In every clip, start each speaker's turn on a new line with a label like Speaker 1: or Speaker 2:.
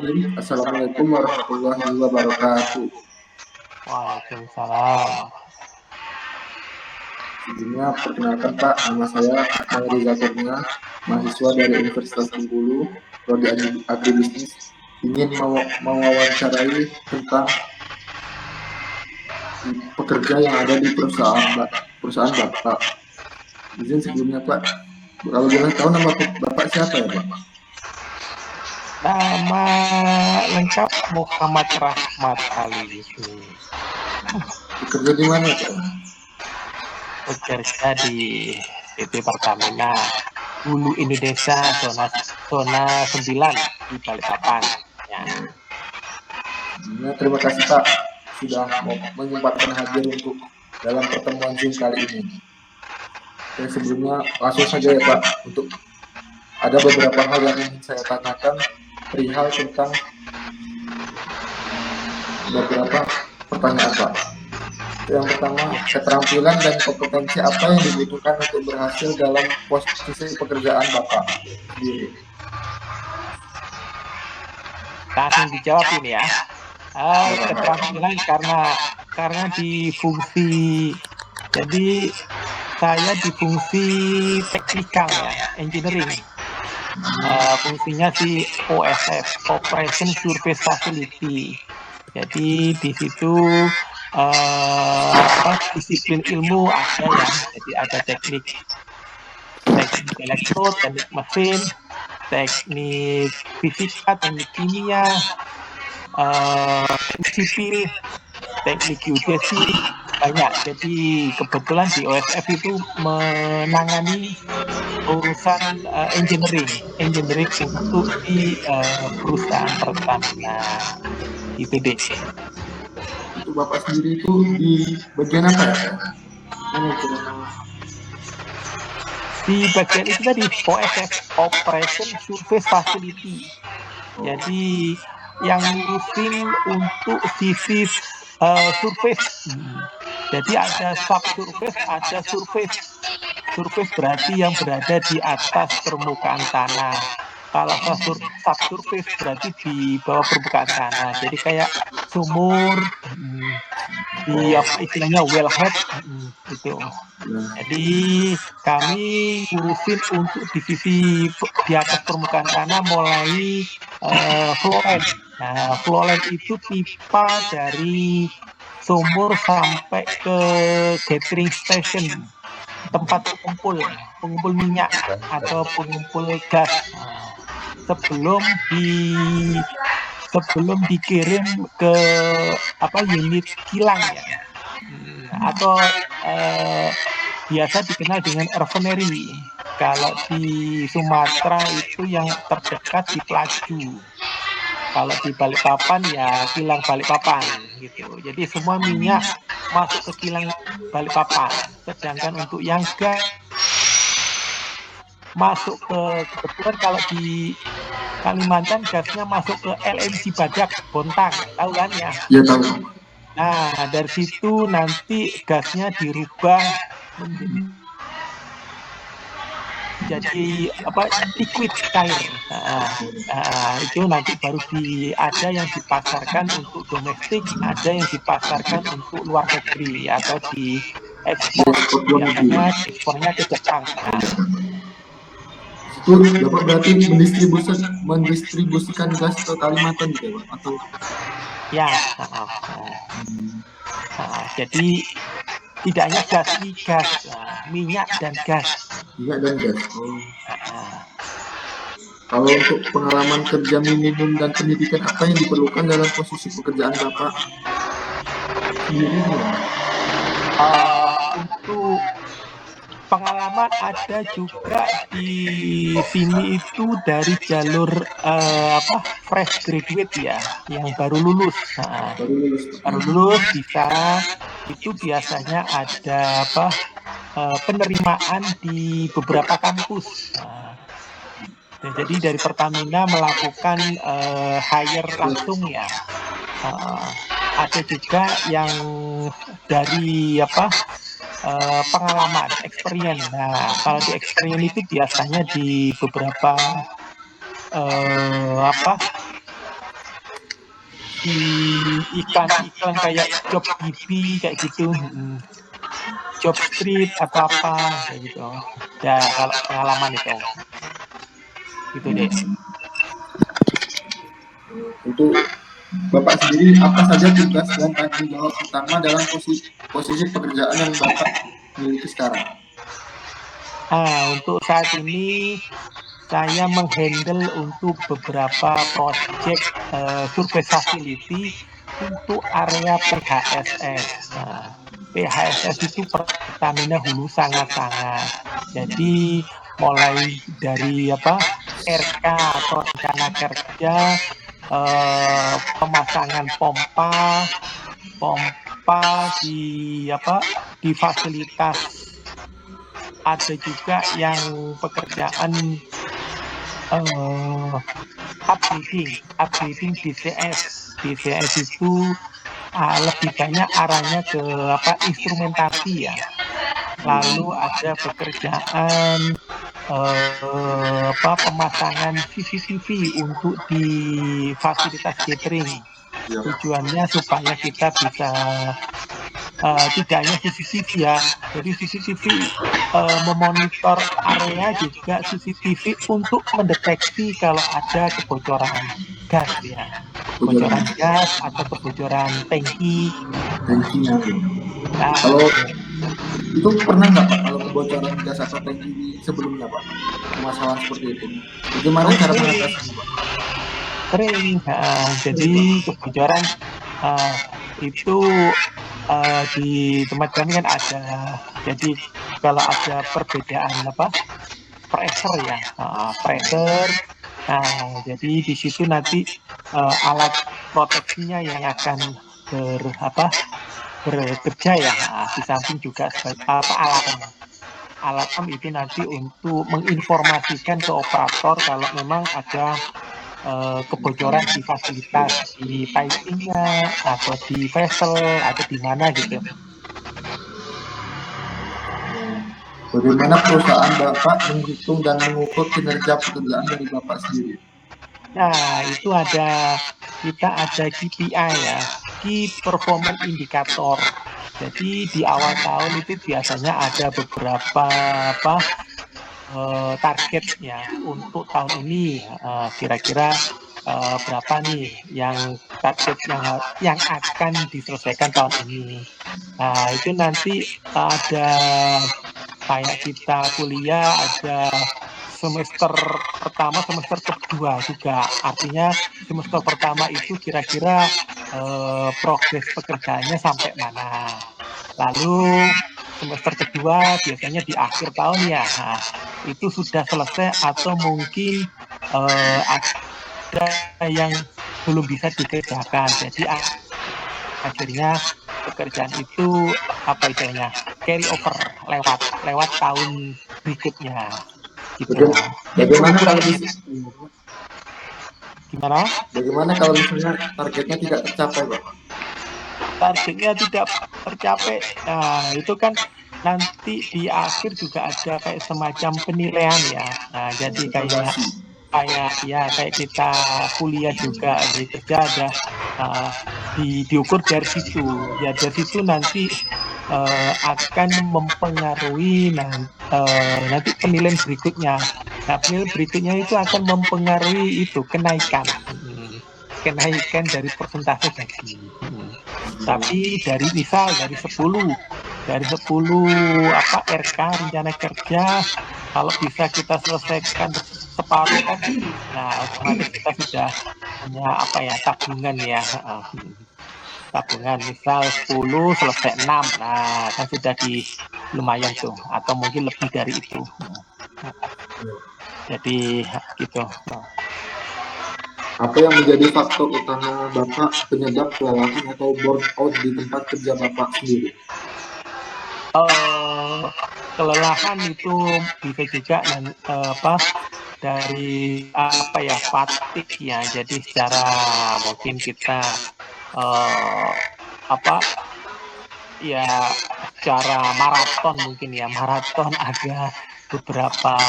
Speaker 1: Assalamualaikum warahmatullahi wabarakatuh.
Speaker 2: Waalaikumsalam.
Speaker 1: Sebelumnya perkenalkan Pak, nama saya Akmal Riza Kurnia, mahasiswa dari Universitas Bengkulu, prodi Agribisnis, ingin mewawancarai tentang pekerja yang ada di perusahaan Bapak. Izin sebelumnya Pak, kalau boleh tahu nama Bapak siapa ya Pak?
Speaker 2: Nama lengkap Muhammad Rahmat Ali.
Speaker 1: Bekerja di mana Pak?
Speaker 2: Bekerja di PT Pertamina Hulu Indonesia zona 9 di Balikpapan. Ya.
Speaker 1: Terima kasih Pak sudah menyempatkan hadir untuk dalam pertemuan Zoom kali ini. Dan sebelumnya langsung saja ya Pak, untuk ada beberapa hal yang ingin saya tanyakan perihal tentang beberapa pertanyaan Pak. Yang pertama, keterampilan dan kompetensi apa yang dibutuhkan untuk berhasil dalam posisi pekerjaan Bapak sendiri?
Speaker 2: Langsung dijawab ini ya. Keterampilan karena di fungsi, jadi saya di fungsi teknikal ya, engineering. Fungsinya si OSF, Operation Surface Facility. Jadi di situ disiplin ilmu ada ya, jadi ada teknik elektro, teknik mesin, teknik fisika, teknik kimia, sipil, teknik geodesi, banyak. Jadi kebetulan di OSF itu menangani urusan engineering untuk di perusahaan Pertamina IPB.
Speaker 1: Untuk Bapak sendiri itu di bagian apa ya?
Speaker 2: Di bagian itu tadi OSF, Operation Surface Facility. Jadi yang ngurusin untuk sisi surface. Jadi ada subsurface, ada surface. Surface berarti yang berada di atas permukaan tanah. Kalau subsurface berarti di bawah permukaan tanah. Jadi kayak sumur, di apa istilahnya wellhead itu. Jadi kami ngurusin untuk divisi di atas permukaan tanah mulai flowline. Nah, flowline itu pipa dari sumur sampai ke gathering station, tempat pengumpul minyak atau pengumpul gas. Sebelum dikirim ke unit kilang ya, atau biasa dikenal dengan refinery. Kalau di Sumatera itu yang terdekat di Pelaju. Kalau di Balikpapan ya kilang Balikpapan gitu. Jadi semua minyak masuk ke kilang Balikpapan. Sedangkan untuk yang gas masuk ke, kebetulan kalau di Kalimantan gasnya masuk ke LNG Badak Bontang, tahu kan ya?
Speaker 1: Ya tahu.
Speaker 2: Nah, dari situ nanti gasnya dirubah jadi liquid cair. Itu nanti baru ada yang dipasarkan untuk domestik, ada yang dipasarkan untuk luar negeri atau di ekspor. Biasanya ekspornya ke Jepang.
Speaker 1: Itu Bapak berarti mendistribusikan gas ke Kalimantan juga Pak? Atau?
Speaker 2: Ya. Jadi tidak hanya gas, minyak dan gas.
Speaker 1: Minyak dan gas. Kalau untuk pengalaman kerja minimum dan pendidikan apa yang diperlukan dalam posisi pekerjaan Bapak sendiri?
Speaker 2: Untuk pengalaman ada juga di sini itu dari jalur fresh graduate ya, yang baru lulus. Baru lulus bisa itu biasanya ada penerimaan di beberapa kampus. Jadi dari Pertamina melakukan hire langsung ya. Ada juga yang dari pengalaman, experience. Nah, kalau di experience itu biasanya di beberapa di iklan kayak Job BB kayak gitu, Job Street atau apa kayak gitu. Ya kalau pengalaman itu, gitu deh.
Speaker 1: Untuk Bapak sendiri, apa saja tugas dan tanggung jawab utama dalam posisi pekerjaan yang Bapak miliki sekarang?
Speaker 2: Untuk saat ini saya menghandle untuk beberapa project surface facility untuk area PHSS. PHSS itu Pertamina Hulu Sangat-Sangat. Jadi mulai dari RK atau rencana kerja, pemasangan pompa di fasilitas. Ada juga yang pekerjaan upgrading DCS. DCS itu lebih banyak arahnya ke instrumentasi ya. Lalu ada pekerjaan pemasangan CCTV untuk di fasilitas catering. Tujuannya supaya kita bisa tidak hanya CCTV ya, jadi CCTV memonitor area, juga CCTV untuk mendeteksi kalau ada kebocoran gas ya, kebocoran gas atau kebocoran tangki.
Speaker 1: Kalau itu pernah nggak Pak, kalau kebocoran gas atau tangki sebelumnya Pak, masalah seperti itu, bagaimana cara mengatasinya Pak?
Speaker 2: Sering, jadi kebocoran itu di tempat kami kan ada, jadi kalau ada perbedaan pressure ya, pressure, jadi di situ nanti alat proteksinya yang akan bekerja ya, di samping juga alarm itu nanti untuk menginformasikan ke operator kalau memang ada kebocoran di fasilitas, di pipingnya atau di vessel atau di mana gitu.
Speaker 1: Bagaimana perusahaan Bapak menghitung dan mengukur kinerja pekerjaan dari Bapak sendiri?
Speaker 2: Nah, itu kita ada KPI ya, Key Performance Indicator. Jadi di awal tahun itu biasanya ada beberapa targetnya untuk tahun ini, kira-kira berapa nih yang target yang akan diselesaikan tahun ini. Nah, itu nanti ada kayak kita kuliah ada semester pertama, semester kedua juga. Artinya semester pertama itu kira-kira progres pekerjaannya sampai mana. Lalu semester kedua biasanya di akhir tahun ya, itu sudah selesai atau mungkin ada yang belum bisa dikerjakan. Jadi akhirnya pekerjaan itu istilahnya carry over lewat tahun berikutnya gitu.
Speaker 1: Bagaimana kalau misalnya targetnya tidak tercapai Pak?
Speaker 2: Targetnya tidak tercapai, itu kan nanti di akhir juga ada kayak semacam penilaian ya. Nah, jadi kayak kita kuliah juga, di kerja ada diukur dari situ. Ya dari situ nanti akan mempengaruhi nanti penilaian berikutnya. Nah, penilaian berikutnya itu akan mempengaruhi itu kenaikan dari persentase gaji. Tapi dari 10 RK rencana kerja, kalau bisa kita selesaikan separuh tadi, nah otomatis kita sudah punya tabungan ya. Tabungan misal 10 selesai 6, nah kan sudah lumayan tuh, atau mungkin lebih dari itu. Jadi gitu.
Speaker 1: Apa yang menjadi faktor utama Bapak penyebab kelelahan atau burnout di tempat kerja Bapak sendiri?
Speaker 2: Kelelahan itu bisa juga dari fatigue ya. Jadi secara mungkin kita secara maraton mungkin ya, ada beberapa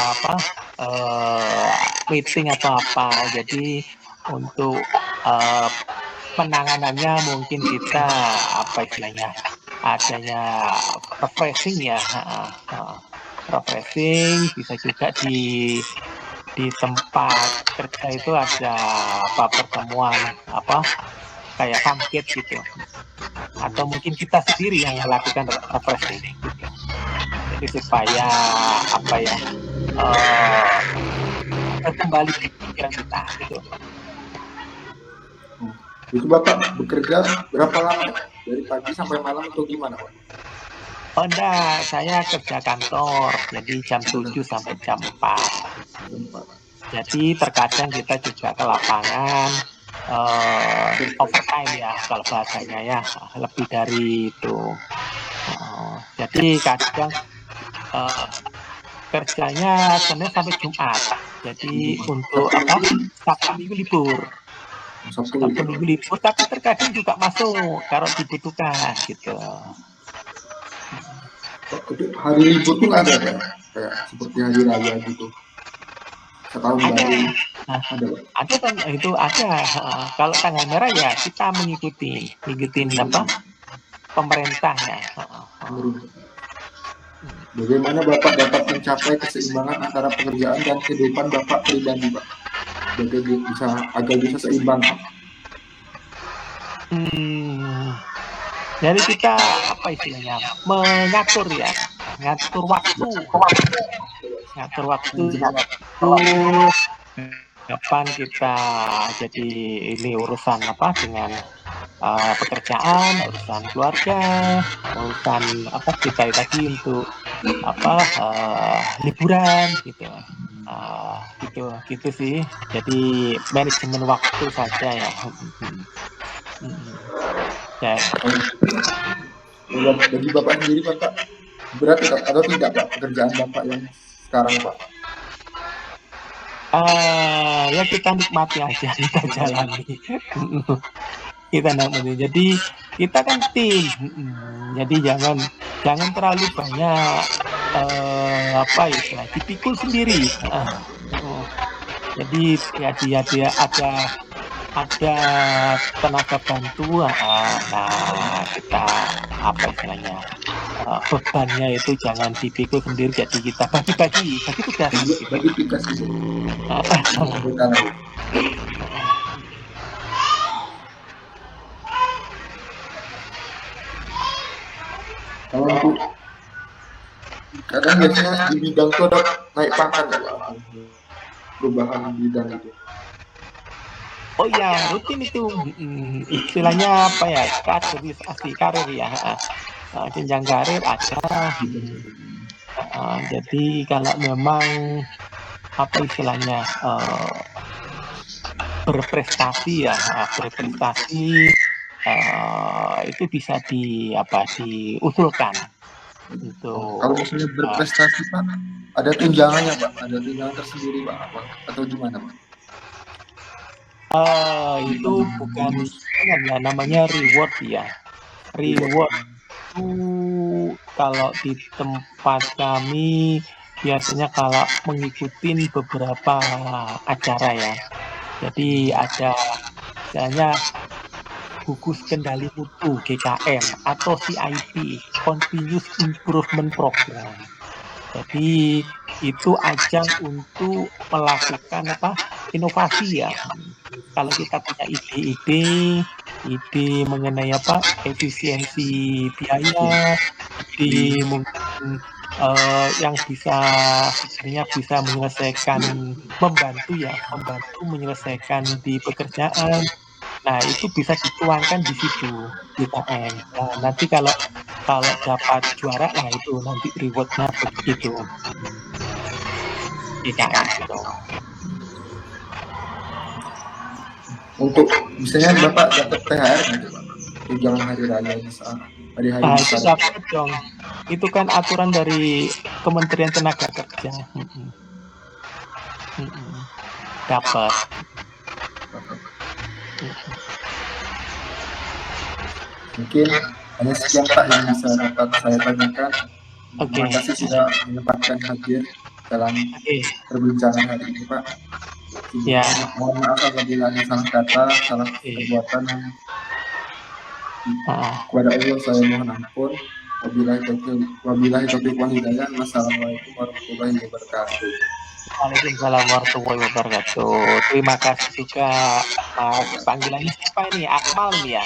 Speaker 2: meeting atau apa. Jadi untuk penanganannya mungkin kita apa istilahnya adanya refreshing ya, refreshing bisa juga di tempat kerja itu ada apa pertemuan apa kayak samkit gitu atau mungkin kita sendiri yang melakukan refreshing gitu. Jadi supaya apa ya kembali pikiran kita gitu.
Speaker 1: Itu Bapak bekerja berapa lama? Dari pagi sampai malam atau gimana, Pak?
Speaker 2: Oh enggak, saya kerja kantor, jadi jam 7 sampai jam 4. Jadi terkadang kita juga ke lapangan, overtime ya kalau bahasanya ya, lebih dari itu. Jadi kadang kerjanya Senin sampai Jumat. Jadi untuk apa? Sabtu Minggu libur. Sabtu Minggu libur, tapi terkadang juga masuk kalau dibutuhkan gitu.
Speaker 1: Hari libur tuh ada kan? Kayak seperti hari raya gitu. Setahun baru.
Speaker 2: Ada kan itu ada. Kalau tanggal merah ya kita ngikutin apa? Pemerintah ya.
Speaker 1: Bagaimana Bapak dapat mencapai keseimbangan antara pekerjaan dan kehidupan Bapak pribadi, Pak? Agar bisa seimbang, Pak?
Speaker 2: Jadi kita apa istilahnya mengatur waktu kapan kita jadi ini urusan apa dengan pekerjaan, urusan keluarga, urusan apa kita tadi untuk apa liburan gitu. Gitu sih. Jadi manajemen waktu saja ya. Ya.
Speaker 1: Bagi Bapak sendiri, Bapak berat atau tidak Pak pekerjaan Bapak yang sekarang, Pak?
Speaker 2: Ya kita nikmati aja, kita jalani. Kita nikmati. Jadi kita kan tim, jadi jangan terlalu banyak apa istilah dipikul sendiri. Jadi ya dia ada tenaga bantu, nah kita apa istilahnya bebannya itu jangan dipikul sendiri, jadi kita bagi tugas.
Speaker 1: Bagi tugas itu. Kalau untuk kadang biasanya di bidang itu ada naik pangkat ya Pak, perubahan bidang itu.
Speaker 2: Oh ya, rutin itu istilahnya apa ya, kaderisasi karir ya, jenjang karir ada. Jadi kalau memang apa istilahnya berprestasi ya, itu bisa diusulkan.
Speaker 1: Kalau misalnya berprestasi Pak, ada tunjangannya Pak, ada tunjangan tersendiri Pak, atau gimana Pak?
Speaker 2: Itu bukan ya, namanya reward ya. Reward itu kalau di tempat kami biasanya kalau mengikuti beberapa acara ya. Jadi ada misalnya gugus kendali mutu GKM atau CIP Continuous Improvement Program. Jadi itu ajang untuk melakukan apa inovasi ya. Kalau kita punya ide mengenai apa efisiensi biaya, mungkin yang sebenarnya bisa membantu menyelesaikan di pekerjaan. Nah itu bisa dituangkan di situ GKM. Nah, nanti kalau dapat juara, nah itu nanti rewardnya begitu GKM gitu.
Speaker 1: Untuk misalnya Bapak dapat THR gitu Pak, tunjangan hari raya di saat hari-hari
Speaker 2: itu dapat dong. Itu kan aturan dari Kementerian Tenaga Kerja. Dapat.
Speaker 1: Mungkin hanya sekian Pak yang bisa dapat saya tanyakan. Terima kasih sudah menyempatkan hadir dalam perbincangan hari ini Pak.
Speaker 2: Ya.
Speaker 1: Mohon maaf apabila ada salah kata, salah
Speaker 2: Iya.
Speaker 1: perbuatan.
Speaker 2: Heeh.
Speaker 1: Kepada Allah saya mohon ampun. Wabillahi taufiq wal hidayah. Wassalamualaikum warahmatullahi wabarakatuh.
Speaker 2: Waalaikumsalam warahmatullahi wabarakatuh. Terima kasih juga, Mas. Panggilannya siapa ini? Akmal ini ya?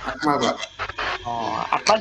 Speaker 1: Akmal, Pak.
Speaker 2: Oh, Akmal